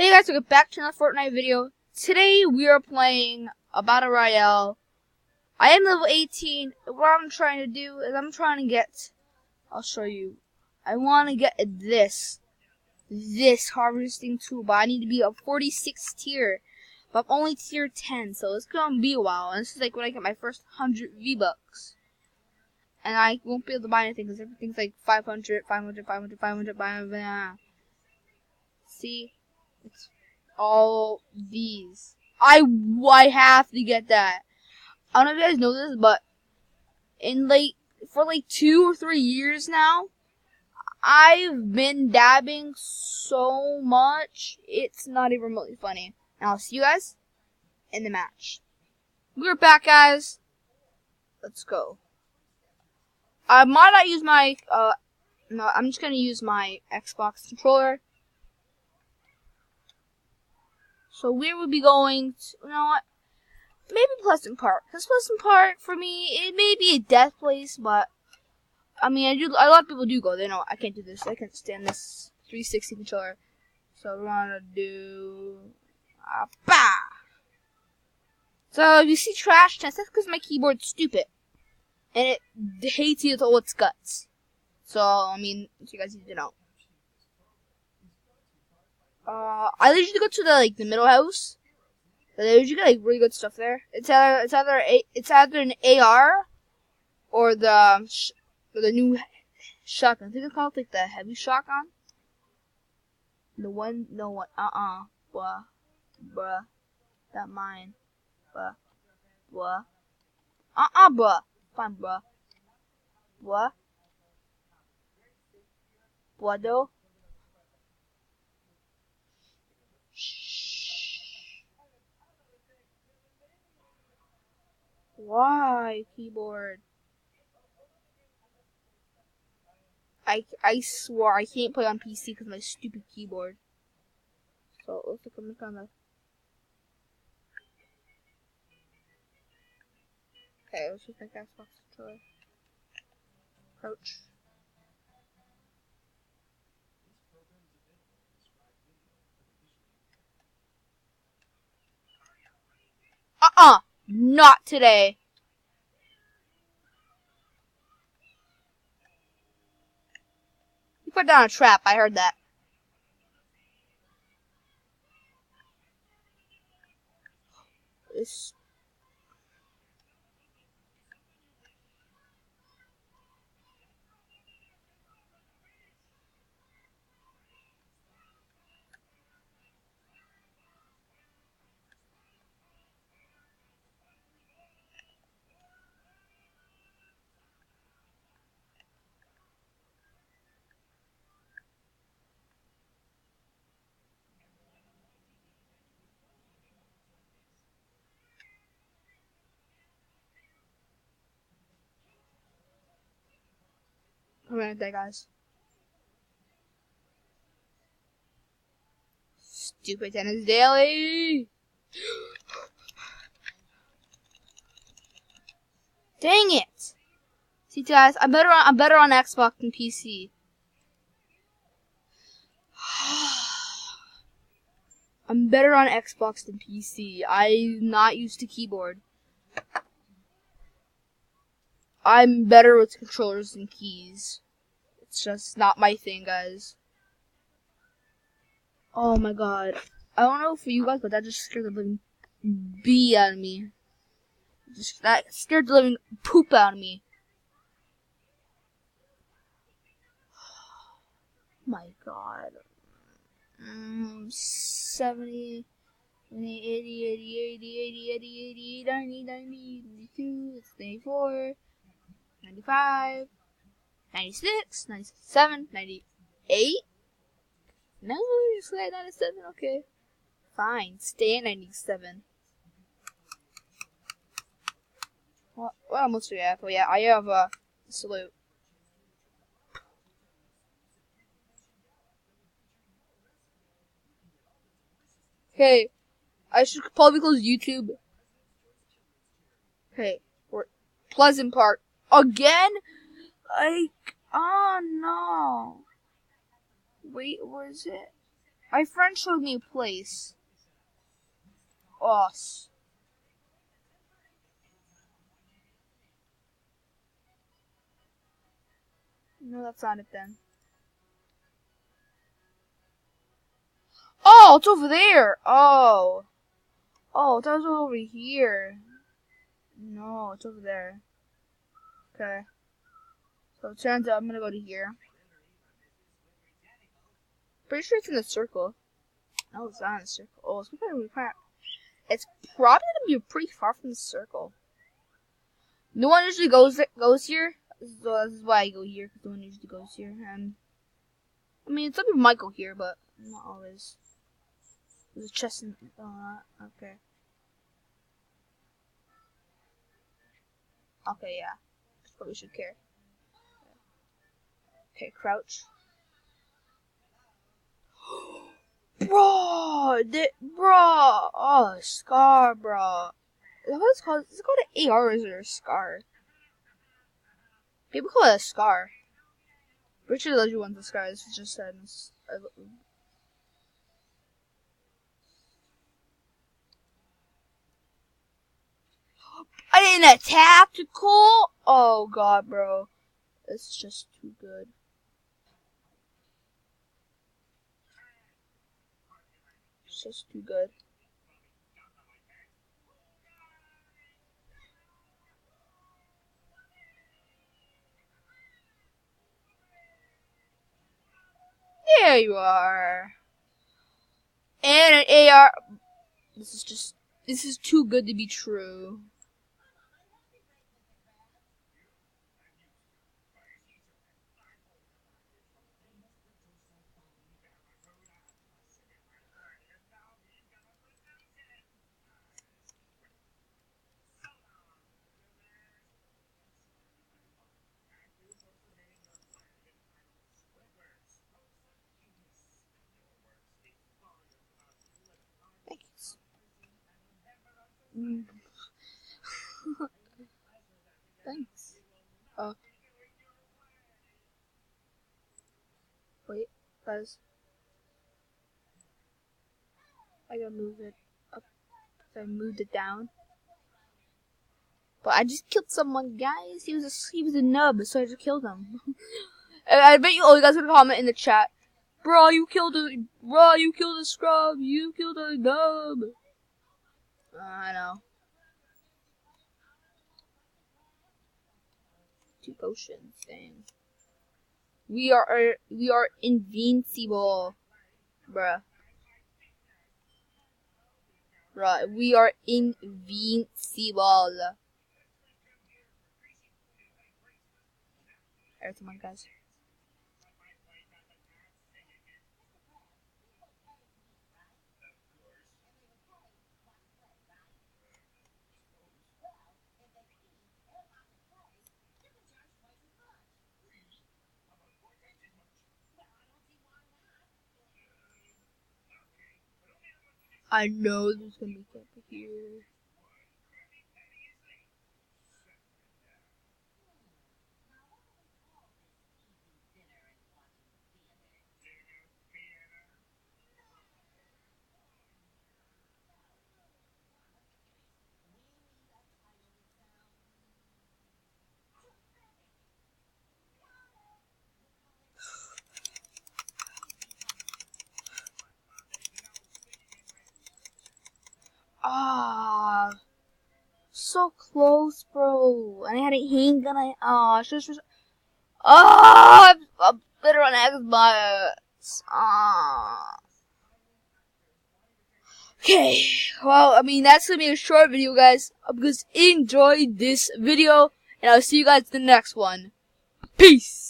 Hey guys, welcome back to another Fortnite video. Today we are playing a Battle Royale. I am level 18. What I'm trying to do is I'll show you. I want to get this harvesting tool, but I need to be a 46 tier. But I'm only tier 10, so it's going to be a while. And this is like when I get my first 100 V-Bucks. And I won't be able to buy anything because everything's like 500. See? It's all these. I have to get that. I don't know if you guys know this, but for 2 or 3 years now, I've been dabbing so much, it's not even remotely funny. And I'll see you guys in the match. We're back, guys. Let's go. I might not use my, no, I'm just gonna use my Xbox controller. So we will be going to, you know what? Maybe Pleasant Park. Because Pleasant Park, for me, it may be a death place, but, I mean, a lot of people do go. They know I can't do this. I can't stand this 360 controller. So we're gonna do, bah! So if you see trash, that's because my keyboard's stupid. And it hates you with all its guts. So, I mean, you guys need to know. I usually go to the middle house. They usually get really good stuff there. It's either an AR or the new shotgun. I think it's called the heavy shotgun. Bruh, that mine, bruh, bruh, fine, bruh, though. Why, keyboard? I swore I can't play on PC because of my stupid keyboard. So let's look on the. Okay, let's just make Xbox controller. Approach. Not today. You put down a trap, I heard that. This. I'm gonna die, guys. Stupid tennis daily. Dang it! See, guys, I'm better on Xbox than PC. I'm better on Xbox than PC. I'm not used to keyboard. I'm better with controllers than keys. It's just not my thing, guys. Oh my god. I don't know for you guys, but that just scared the living bee out of me. That scared the living poop out of me. Oh my god. 70, 80, 90, 92, it's 94, 95, 96, 97, 98. No, you just got 97, okay. Fine, stay at 97. What else do we have? Oh yeah, I have a salute. Okay, I should probably close YouTube. Okay, we're Pleasant Park again. Oh no! Wait, where is it? My friend showed me a place. Us. No, that's not it then. Oh, it's over there. Oh. Oh, that was over here. No, it's over there. Okay. So it turns out I'm gonna go to here. Pretty sure it's in a circle. No, it's not in a circle. Oh, it's probably gonna be pretty far from the circle. No one usually goes here. So this is why I go here, because no one usually goes here. And I mean, some people might go here, but not always. There's a chest in. Okay. Okay, yeah. Probably should care. Okay, crouch. Bro, oh, scar, bro. Is that what it's called? Is it called an AR or is it a scar? People call it a scar. Pretty sure those ones a scar. This is just I didn't attack tactical. Oh god, bro, it's just too good. It's just too good. There you are. And an AR. This is too good to be true. Thanks. Thanks. Wait, guys. I gotta move it up. I moved it down. But I just killed someone, guys. He was a nub, so I just killed him. I bet you all you guys are gonna comment in the chat. Bro, you killed a scrub. You killed a nub. I know. 2 potions, dang. We are invincible, bruh. Bruh, we are invincible. Alright, come on, guys. I know there's gonna be camp here. Ah, so close, bro. And I had a handgun. I'm better on Xbox. Okay, well, I mean, that's gonna be a short video, guys. Because enjoy this video, and I'll see you guys in the next one. Peace!